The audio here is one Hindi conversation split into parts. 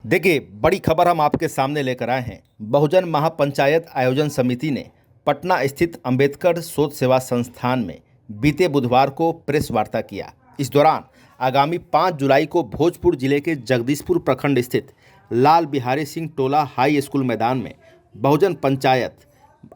देखिए, बड़ी खबर हम आपके सामने लेकर आए हैं। बहुजन महापंचायत आयोजन समिति ने पटना स्थित अंबेडकर शोध सेवा संस्थान में बीते बुधवार को प्रेस वार्ता किया। इस दौरान आगामी 5 जुलाई को भोजपुर जिले के जगदीशपुर प्रखंड स्थित लाल बिहारी सिंह टोला हाई स्कूल मैदान में बहुजन पंचायत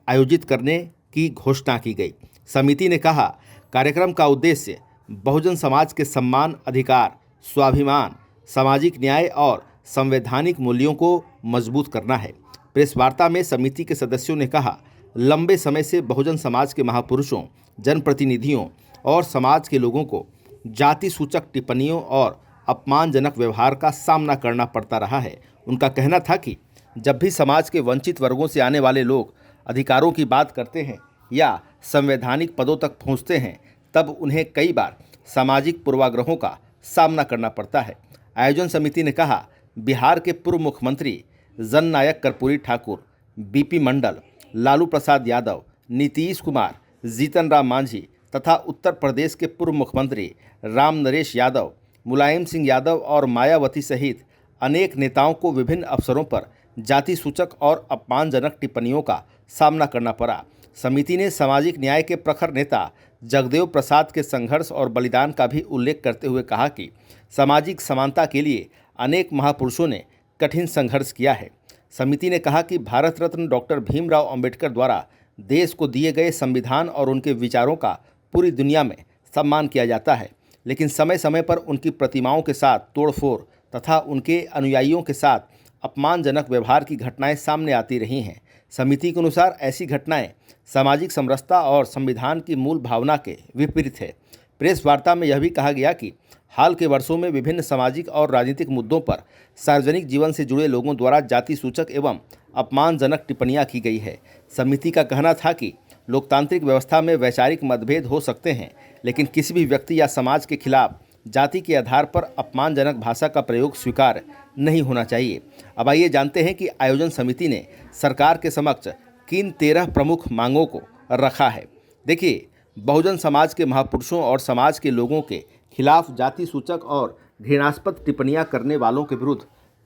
आयोजित करने की घोषणा की गई। समिति ने कहा, कार्यक्रम का उद्देश्य बहुजन समाज के सम्मान, अधिकार, स्वाभिमान, सामाजिक न्याय और संवैधानिक मूल्यों को मजबूत करना है। प्रेस वार्ता में समिति के सदस्यों ने कहा, लंबे समय से बहुजन समाज के महापुरुषों, जनप्रतिनिधियों और समाज के लोगों को जाति सूचक टिप्पणियों और अपमानजनक व्यवहार का सामना करना पड़ता रहा है। उनका कहना था कि जब भी समाज के वंचित वर्गों से आने वाले लोग अधिकारों की बात करते हैं या संवैधानिक पदों तक पहुंचते हैं, तब उन्हें कई बार सामाजिक पूर्वाग्रहों का सामना करना पड़ता है। आयोजन समिति ने कहा, बिहार के पूर्व मुख्यमंत्री जननायक कर्पूरी ठाकुर, बीपी मंडल, लालू प्रसाद यादव, नीतीश कुमार, जीतन राम मांझी तथा उत्तर प्रदेश के पूर्व मुख्यमंत्री राम नरेश यादव, मुलायम सिंह यादव और मायावती सहित अनेक नेताओं को विभिन्न अवसरों पर जाति सूचक और अपमानजनक टिप्पणियों का सामना करना पड़ा। समिति ने सामाजिक न्याय के प्रखर नेता जगदेव प्रसाद के संघर्ष और बलिदान का भी उल्लेख करते हुए कहा कि सामाजिक समानता के लिए अनेक महापुरुषों ने कठिन संघर्ष किया है। समिति ने कहा कि भारत रत्न डॉक्टर भीमराव अंबेडकर द्वारा देश को दिए गए संविधान और उनके विचारों का पूरी दुनिया में सम्मान किया जाता है, लेकिन समय समय पर उनकी प्रतिमाओं के साथ तोड़फोड़ तथा उनके अनुयायियों के साथ अपमानजनक व्यवहार की घटनाएं सामने आती रही हैं। समिति के अनुसार ऐसी घटनाएं सामाजिक समरसता और संविधान की मूल भावना के विपरीत है। प्रेस वार्ता में यह भी कहा गया कि हाल के वर्षों में विभिन्न सामाजिक और राजनीतिक मुद्दों पर सार्वजनिक जीवन से जुड़े लोगों द्वारा जाति सूचक एवं अपमानजनक टिप्पणियां की गई है। समिति का कहना था कि लोकतांत्रिक व्यवस्था में वैचारिक मतभेद हो सकते हैं, लेकिन किसी भी व्यक्ति या समाज के खिलाफ जाति के आधार पर अपमानजनक भाषा का प्रयोग स्वीकार नहीं होना चाहिए। अब आइए जानते हैं कि आयोजन समिति ने सरकार के समक्ष किन 13 प्रमुख मांगों को रखा है। देखिए, बहुजन समाज के महापुरुषों और समाज के लोगों के खिलाफ जाति सूचक और घृणास्पद टिप्पणियां करने वालों के विरुद्ध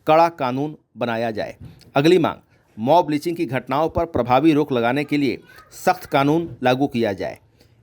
कड़ा कानून बनाया जाए। अगली मांग, मॉब लिंचिंग की घटनाओं पर प्रभावी रोक लगाने के लिए सख्त कानून लागू किया जाए।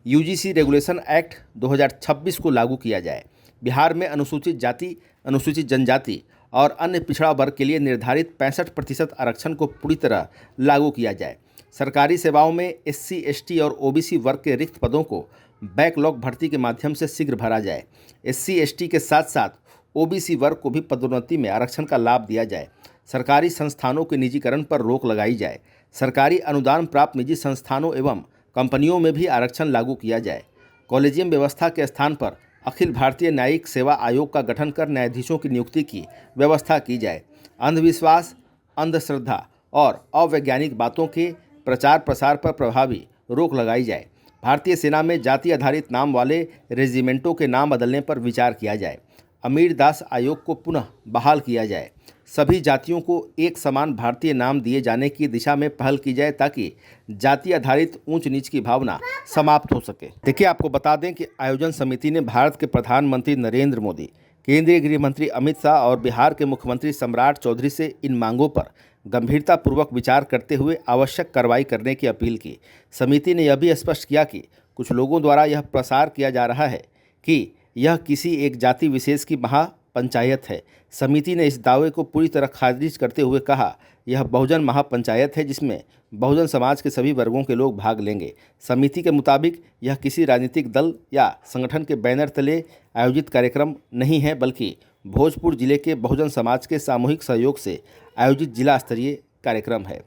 यूजीसी रेगुलेशन एक्ट 2026 को लागू किया जाए। बिहार में अनुसूचित जाति, अनुसूचित जनजाति और अन्य पिछड़ा वर्ग के लिए निर्धारित 65% आरक्षण को पूरी तरह लागू किया जाए। सरकारी सेवाओं में SC, ST और OBC वर्ग के रिक्त पदों को बैकलॉग भर्ती के माध्यम से शीघ्र भरा जाए। SC, ST के साथ साथ OBC वर्ग को भी पदोन्नति में आरक्षण का लाभ दिया जाए। सरकारी संस्थानों के निजीकरण पर रोक लगाई जाए। सरकारी अनुदान प्राप्त निजी संस्थानों एवं कंपनियों में भी आरक्षण लागू किया जाए। कॉलेजियम व्यवस्था के स्थान पर अखिल भारतीय न्यायिक सेवा आयोग का गठन कर न्यायाधीशों की नियुक्ति की व्यवस्था की जाए। अंधविश्वास, अंधश्रद्धा और अवैज्ञानिक बातों के प्रचार प्रसार पर प्रभावी रोक लगाई जाए। भारतीय सेना में जाति आधारित नाम वाले रेजिमेंटों के नाम बदलने पर विचार किया जाए। अमीर दास आयोग को पुनः बहाल किया जाए। सभी जातियों को एक समान भारतीय नाम दिए जाने की दिशा में पहल की जाए ताकि जाति आधारित ऊंच नीच की भावना समाप्त हो सके। देखिए, आपको बता दें कि आयोजन समिति ने भारत के प्रधानमंत्री नरेंद्र मोदी, केंद्रीय गृह मंत्री अमित शाह और बिहार के मुख्यमंत्री सम्राट चौधरी से इन मांगों पर गंभीरतापूर्वक विचार करते हुए आवश्यक कार्रवाई करने की अपील की। समिति ने यह भी स्पष्ट किया कि कुछ लोगों द्वारा यह प्रसार किया जा रहा है कि यह किसी एक जाति विशेष की महापंचायत है। समिति ने इस दावे को पूरी तरह खारिज करते हुए कहा, यह बहुजन महापंचायत है जिसमें बहुजन समाज के सभी वर्गों के लोग भाग लेंगे। समिति के मुताबिक यह किसी राजनीतिक दल या संगठन के बैनर तले आयोजित कार्यक्रम नहीं है, बल्कि भोजपुर जिले के बहुजन समाज के सामूहिक सहयोग से आयोजित जिला स्तरीय कार्यक्रम है।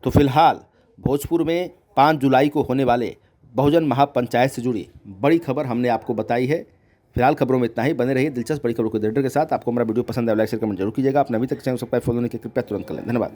तो फिलहाल भोजपुर में 5 जुलाई को होने वाले बहुजन महापंचायत से जुड़ी बड़ी खबर हमने आपको बताई है। फिलहाल खबरों में इतना ही। बने रहिए दिलचस्प बड़ी खबरों के के साथ। आपको हमारा वीडियो पसंद है, लाइक शेयर कमेंट जरूर कीजिएगा। आपने अभी तक चैनल सब्सक्राइब फॉलो नहीं किया, कृपया तुरंत कर लें। धन्यवाद।